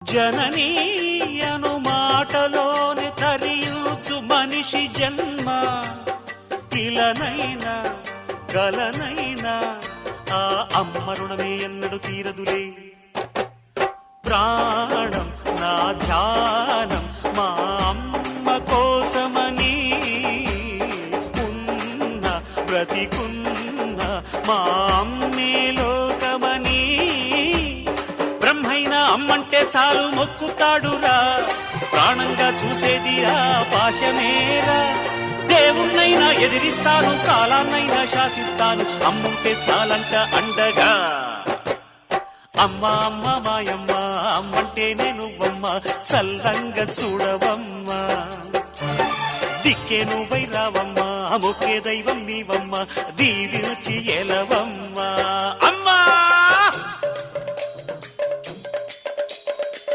జననీ అను మాటలోని తరియుచు మనిషి జన్మ ఇలనైనా కలనైనా ఆ అమ్మ రుణమే ఎన్నడు తీరదులే. ప్రాణం నా ధ్యానం మా అమ్మ కోసమని ఉన్న బ్రతికున్న మా అమ్మే లోకమని బ్రహ్మైనా అమ్మంటే చాలు మొక్కుతాడురా. ప్రాణంగా చూసేది ఆ పాశమేరా. దేవుణ్ణైనా ఎదిరిస్తాను, కాలాన్నైనా శాసిస్తాను, అమ్ముంటే చాలంట అండగా. అమ్మ అమ్మ మాయమ్మ అమ్మంటేనే నువ్వమ్మ, చల్లంగా చూడవమ్మ. దిక్కే నువ్వై రావమ్మ, మొక్కే దైవం నీవమ్మ, దీవించి ఎలవమ్మ.